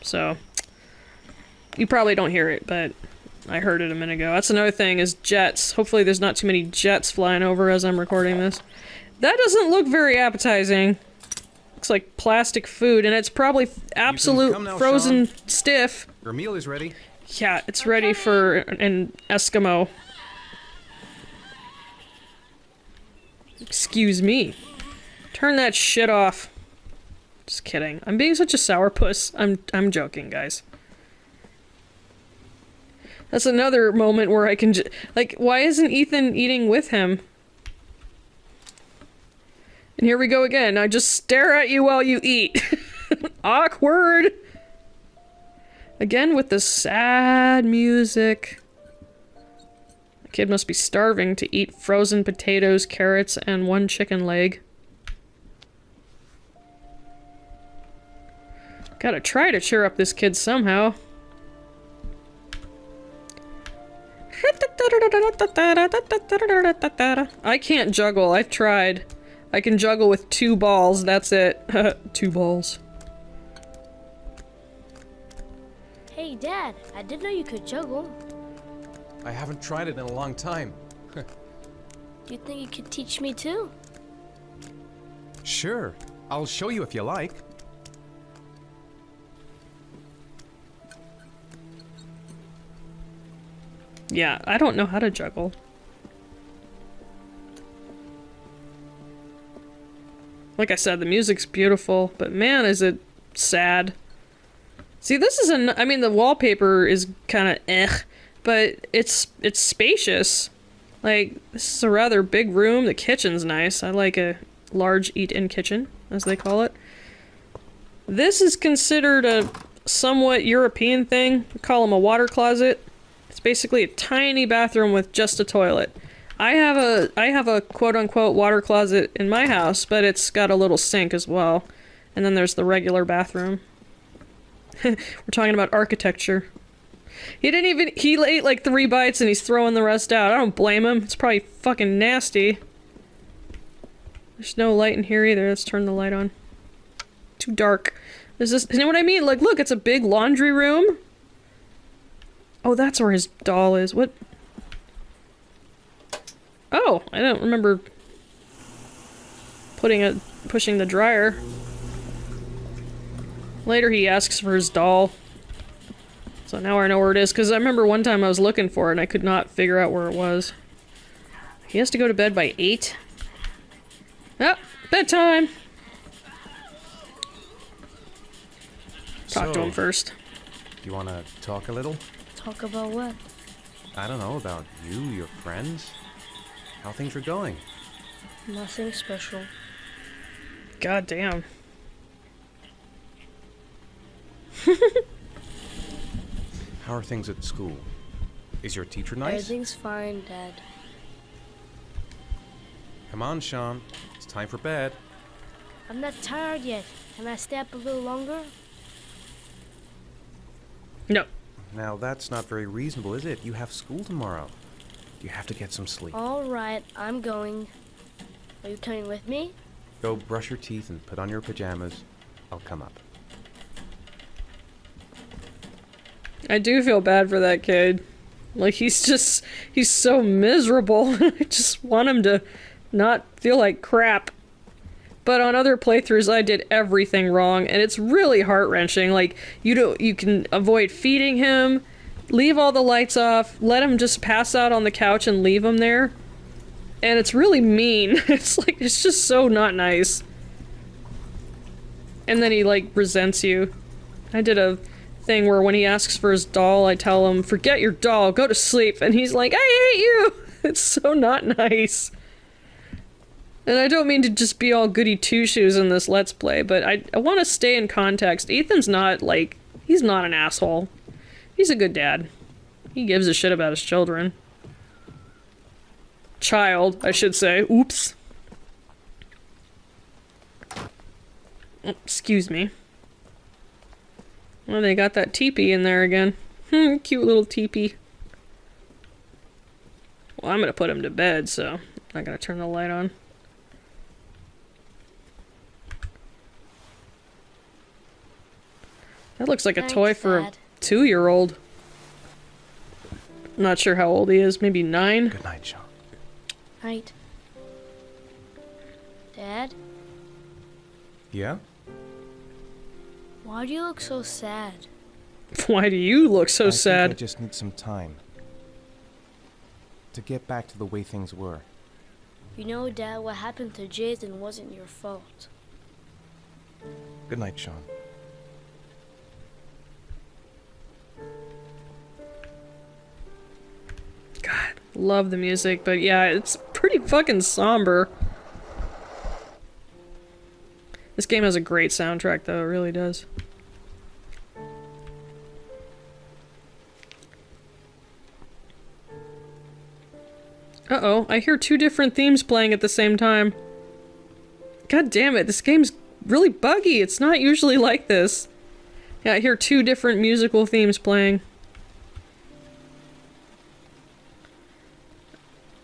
so you probably don't hear it, but I heard it a minute ago. That's another thing, is jets. Hopefully there's not too many jets flying over as I'm recording this. That doesn't look very appetizing. Looks like plastic food, and it's probably absolute now, frozen Sean. stiff. Your meal is ready. Yeah, it's ready for an Eskimo. Excuse me. Turn that shit off. Just kidding. I'm being such a sourpuss. I'm joking, guys. That's another moment where I can like, why isn't Ethan eating with him? And here we go again. I just stare at you while you eat. Awkward. Again with the sad music. The kid must be starving to eat frozen potatoes, carrots, and 1 chicken leg. Gotta try to cheer up this kid somehow. I can't juggle. I've tried. I can juggle with 2 balls. That's it. 2 balls. Hey, Dad, I didn't know you could juggle. I haven't tried it in a long time. Do you think you could teach me too? Sure. I'll show you if you like. Yeah, I don't know how to juggle. Like I said, the music's beautiful, but man, is it sad. See, this is I mean, the wallpaper is kind of but it's spacious. Like, this is a rather big room. The kitchen's nice. I like a large eat-in kitchen, as they call it. This is considered a somewhat European thing. We call them a water closet. It's basically a tiny bathroom with just a toilet. I have a quote-unquote water closet in my house, but it's got a little sink as well. And then there's the regular bathroom. We're talking about architecture. He ate like 3 bites and he's throwing the rest out. I don't blame him. It's probably fucking nasty. There's no light in here either. Let's turn the light on. Too dark. You know what I mean? Like, look, it's a big laundry room. Oh, that's where his doll is. What? Oh, I don't remember pushing the dryer. Later he asks for his doll. So now I know where it is, because I remember one time I was looking for it and I could not figure out where it was. He has to go to bed by 8. Ah, bedtime! Talk to him first. Do you want to talk a little? Talk about what? I don't know, about you, your friends, how things are going. Nothing special. God damn. How are things at school? Is your teacher nice? Everything's fine, Dad. Come on, Sean. It's time for bed. I'm not tired yet. Can I stay up a little longer? No. Now, that's not very reasonable, is it? You have school tomorrow. You have to get some sleep. Alright, I'm going. Are you coming with me? Go brush your teeth and put on your pajamas. I'll come up. I do feel bad for that kid. Like, he's so miserable. I just want him to not feel like crap. But on other playthroughs, I did everything wrong, and it's really heart-wrenching. Like, you can avoid feeding him, leave all the lights off, let him just pass out on the couch and leave him there. And it's really mean. It's like, it's just so not nice. And then he, like, resents you. I did a thing where when he asks for his doll, I tell him, forget your doll, go to sleep. And he's like, I hate you! It's so not nice. And I don't mean to just be all goody two-shoes in this Let's Play, but I want to stay in context. Ethan's not, like, he's not an asshole. He's a good dad. He gives a shit about his children. Child, I should say. Oops. Excuse me. Well, they got that teepee in there again. Cute little teepee. Well, I'm gonna put him to bed, so I'm not gonna turn the light on. That looks like a toy for a 2-year-old. Not sure how old he is, maybe 9? Good night, Sean. Night. Dad? Yeah? Why do you look so sad? Why do you look so I sad? think I just need some time to get back to the way things were. You know, Dad, what happened to Jason wasn't your fault. Good night, Sean. God, love the music, but yeah, it's pretty fucking somber. This game has a great soundtrack, though, it really does. Uh-oh, I hear 2 different themes playing at the same time. God damn it, this game's really buggy. It's not usually like this. Yeah, I hear 2 different musical themes playing.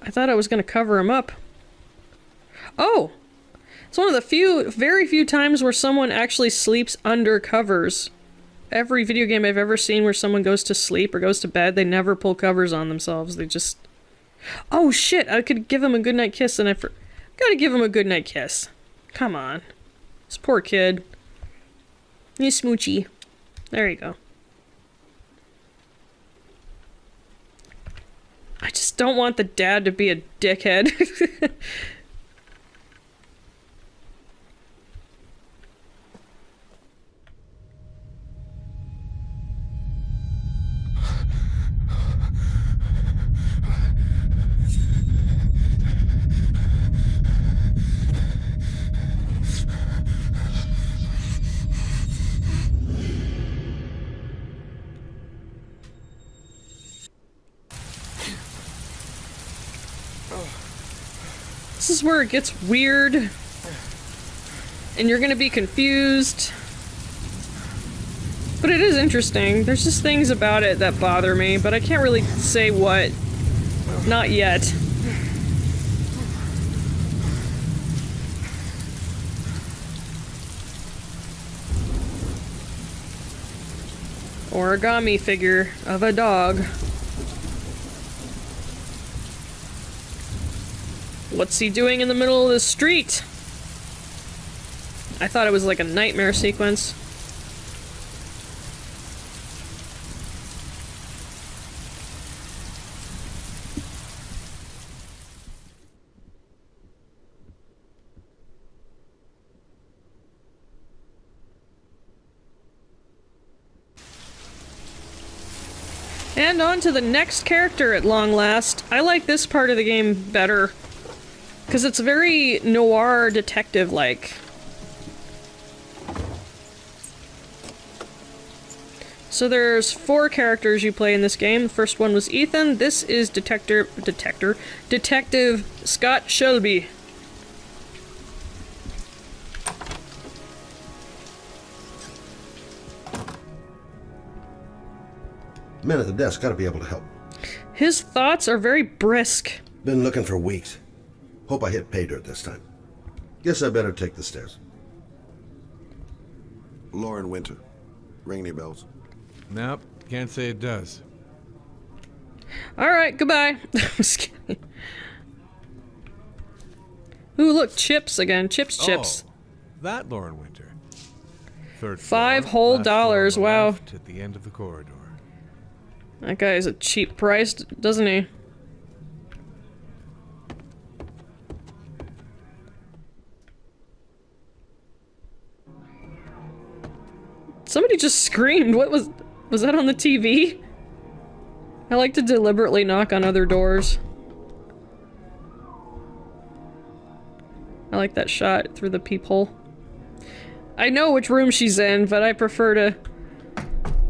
I thought I was gonna cover him up. Oh! It's one of the very few times where someone actually sleeps under covers. Every video game I've ever seen where someone goes to sleep or goes to bed, they never pull covers on themselves. They just... Oh shit! I could give him a goodnight kiss and gotta give him a goodnight kiss. Come on. This poor kid. He's smoochy. There you go. I just don't want the dad to be a dickhead. This is where it gets weird, and you're gonna be confused. But it is interesting. There's just things about it that bother me, but I can't really say what. Not yet. Origami figure of a dog. What's he doing in the middle of the street? I thought it was like a nightmare sequence. And on to the next character at long last. I like this part of the game better. Because it's very noir detective-like. So there's 4 characters you play in this game. The first one was Ethan. This is Detective Scott Shelby. Men at the desk gotta be able to help. His thoughts are very brisk. Been looking for weeks. Hope I hit pay dirt this time. Guess I better take the stairs. Lauren Winter. Ring any bells? Nope, can't say it does. Alright, goodbye. Just kidding. Ooh, look, chips again. Chips. Oh, that Lauren Winter. Third 5 floor, whole last floor on dollars, the wow. left at the end of the corridor. That guy is a cheap price, doesn't he? Somebody just screamed. What was that on the TV? I like to deliberately knock on other doors. I like that shot through the peephole. I know which room she's in, but I prefer to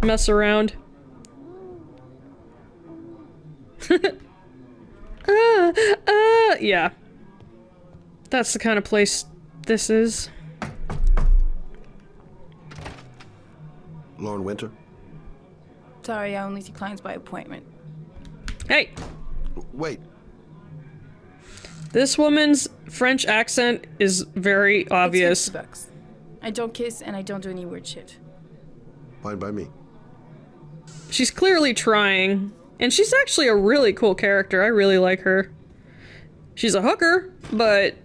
mess around. Yeah. That's the kind of place this is. Lauren Winter? Sorry, I only see clients by appointment. Hey! Wait. This woman's French accent is very obvious. It's $50. I don't kiss and I don't do any weird shit. Fine by me. She's clearly trying, and she's actually a really cool character. I really like her. She's a hooker, but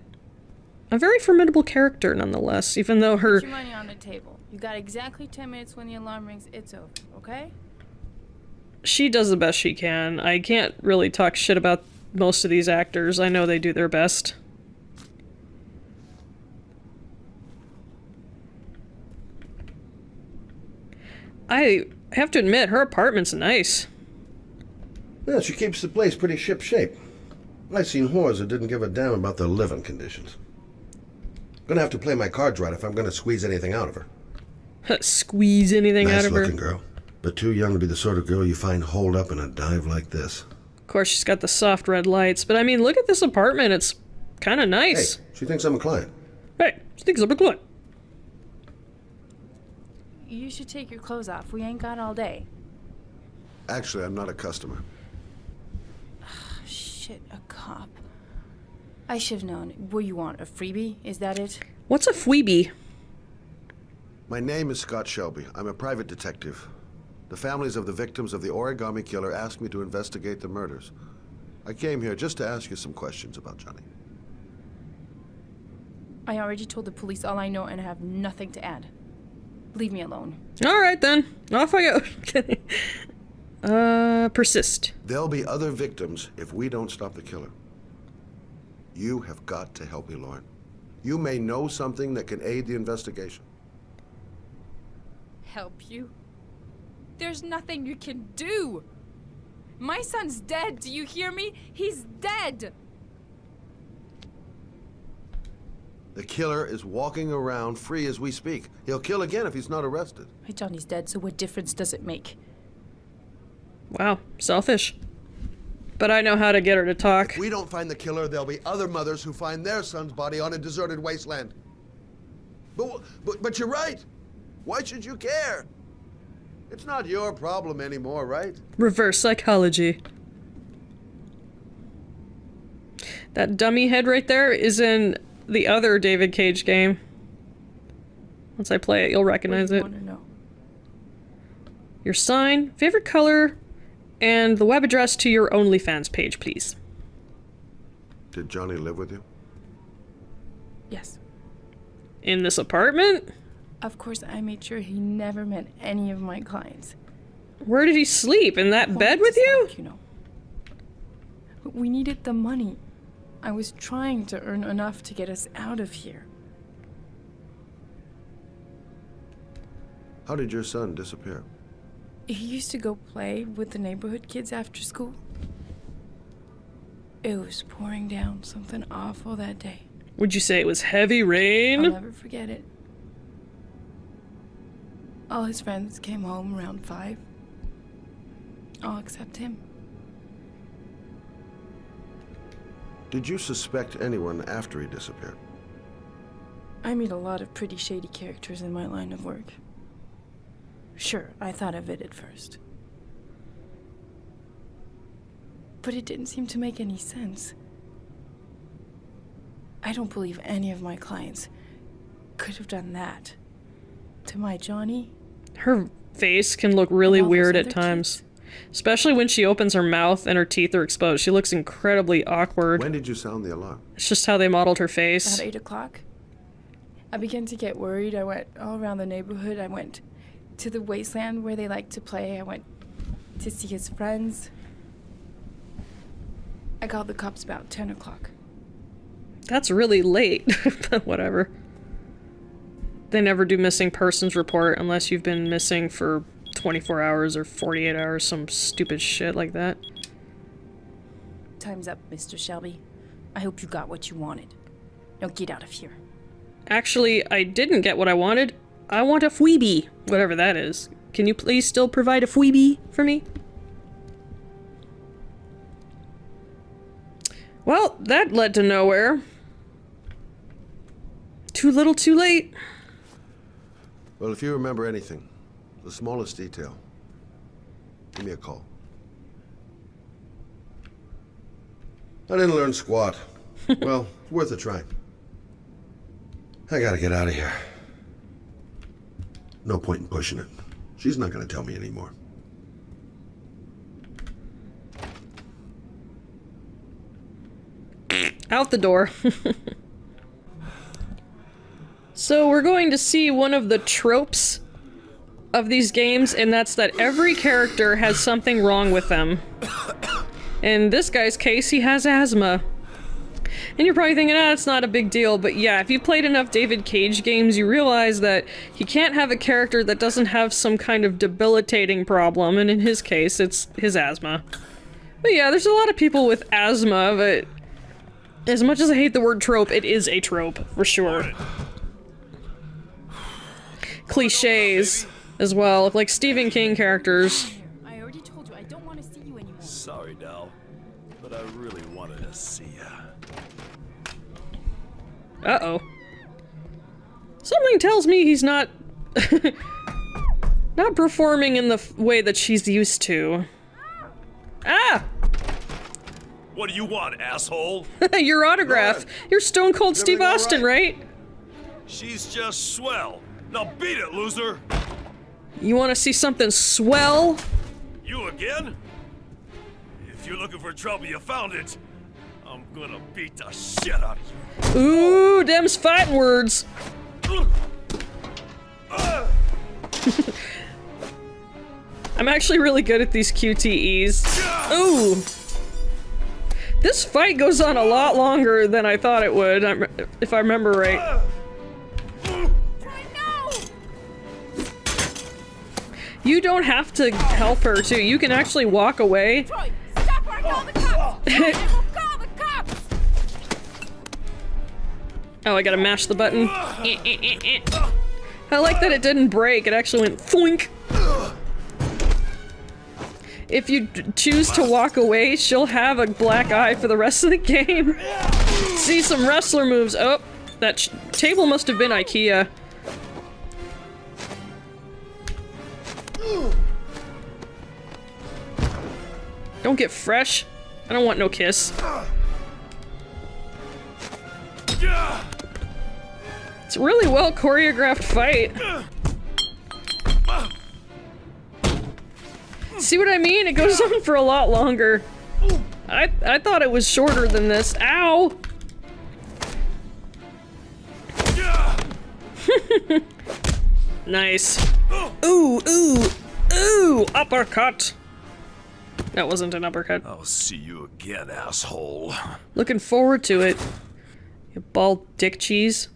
a very formidable character nonetheless, even though her... Put your money on the table. You got exactly 10 minutes when the alarm rings. It's over, okay? She does the best she can. I can't really talk shit about most of these actors. I know they do their best. I have to admit, her apartment's nice. Yeah, she keeps the place pretty ship-shape. I've seen whores that didn't give a damn about their living conditions. Gonna have to play my cards right if I'm gonna squeeze anything out of her. Squeeze anything out of her? Nice looking girl, but too young to be the sort of girl you find holed up in a dive like this. Of course, she's got the soft red lights, but I mean, look at this apartment. It's kind of nice. Hey, she thinks I'm a client. Hey, she thinks I'm a client. you should take your clothes off. We ain't got all day. Actually, I'm not a customer. Shit, a cop. I should have known. What do you want, a freebie? Is that it? What's a fweebie? My name is Scott Shelby. I'm a private detective. The families of the victims of the origami killer asked me to investigate the murders. I came here just to ask you some questions about Johnny. I already told the police all I know and I have nothing to add. Leave me alone. Alright then. Off I go. Persist. There'll be other victims if we don't stop the killer. You have got to help me, Lauren. You may know something that can aid the investigation. Help you? There's nothing you can do. My son's dead. Do you hear me? He's dead. The killer is walking around free as we speak. He'll kill again if he's not arrested. My Johnny's dead, so what difference does it make? Wow, selfish. But I know how to get her to talk. If we don't find the killer, there'll be other mothers who find their son's body on a deserted wasteland. But you're right. Why should you care? It's not your problem anymore, right? Reverse psychology. That dummy head right there is in the other David Cage game. Once I play it, you'll recognize it. What do you want to know? Your sign, favorite color, and the web address to your OnlyFans page, please. Did Johnny live with you? Yes. In this apartment? Of course, I made sure he never met any of my clients. Where did he sleep? In that bed with you? You know. But we needed the money. I was trying to earn enough to get us out of here. How did your son disappear? He used to go play with the neighborhood kids after school. It was pouring down something awful that day. Would you say it was heavy rain? I'll never forget it. All his friends came home around 5. All except him. Did you suspect anyone after he disappeared? I meet a lot of pretty shady characters in my line of work. Sure, I thought of it at first. But it didn't seem to make any sense. I don't believe any of my clients could have done that. To my Johnny. Her face can look really weird at times. Especially when she opens her mouth and her teeth are exposed. She looks incredibly awkward. When did you sound the alarm? It's just how they modeled her face. About 8 o'clock. I began to get worried. I went all around the neighborhood. I went to the wasteland where they like to play. I went to see his friends. I called the cops about 10 o'clock. That's really late. But whatever. They never do missing persons report unless you've been missing for 24 hours or 48 hours, some stupid shit like that. Time's up, Mr. Shelby. I hope you got what you wanted. Now get out of here. Actually, I didn't get what I wanted. I want a fweebie, whatever that is. Can you please still provide a fweebie for me? Well, that led to nowhere. Too little, too late. Well, if you remember anything, the smallest detail, give me a call. I didn't learn squat. Well, it's worth a try. I gotta get out of here. No point in pushing it. She's not gonna tell me anymore. Out the door. So we're going to see one of the tropes of these games, and that's that every character has something wrong with them. In this guy's case, he has asthma. And you're probably thinking, ah, it's not a big deal, but yeah, if you played enough David Cage games, you realize that he can't have a character that doesn't have some kind of debilitating problem, and in his case, it's his asthma. But yeah, there's a lot of people with asthma, but as much as I hate the word trope, it is a trope, for sure. Cliches as well, like Stephen King characters. I already told you I don't want to see you anymore. Sorry, Dal, but I really wanted to see ya. Uh-oh. Something tells me he's not Not performing in the way that she's used to. Ah! What do you want, asshole? Your autograph. You're Stone Cold Steve Austin, right? She's just swell. Now beat it, loser. You want to see something swell? You again? If you're looking for trouble, you found it. I'm gonna beat the shit out of you. Ooh, them's fighting words. I'm actually really good at these QTEs. Ooh. This fight goes on a lot longer than I thought it would, if I remember right. You don't have to help her, too. You can actually walk away. Troy, stop or I'll call the cops! I will call the cops! Oh, I gotta mash the button. I like that it didn't break. It actually went thwink. If you choose to walk away, she'll have a black eye for the rest of the game. See some wrestler moves. Oh, that table must have been IKEA. Don't get fresh. I don't want no kiss. It's a really well choreographed fight. See what I mean? It goes on for a lot longer. I thought it was shorter than this. Ow! Nice. Ooh, ooh, ooh! Uppercut! That wasn't an uppercut. I'll see you again, asshole. Looking forward to it. You bald dick cheese.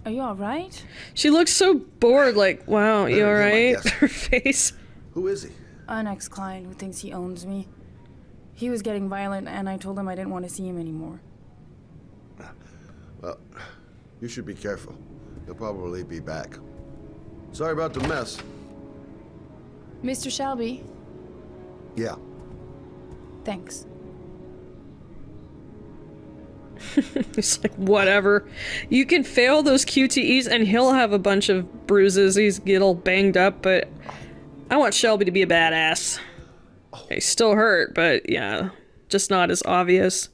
Are you alright? She looks so bored, like, wow, you alright? Her face. Who is he? An ex-client who thinks he owns me. He was getting violent and I told him I didn't want to see him anymore. Well, you should be careful. He'll probably be back. Sorry about the mess. Mr. Shelby, Yeah. thanks. It's like, whatever. You can fail those QTEs and he'll have a bunch of bruises. He's get all banged up, but I want Shelby to be a badass. He's still hurt, but yeah, just not as obvious.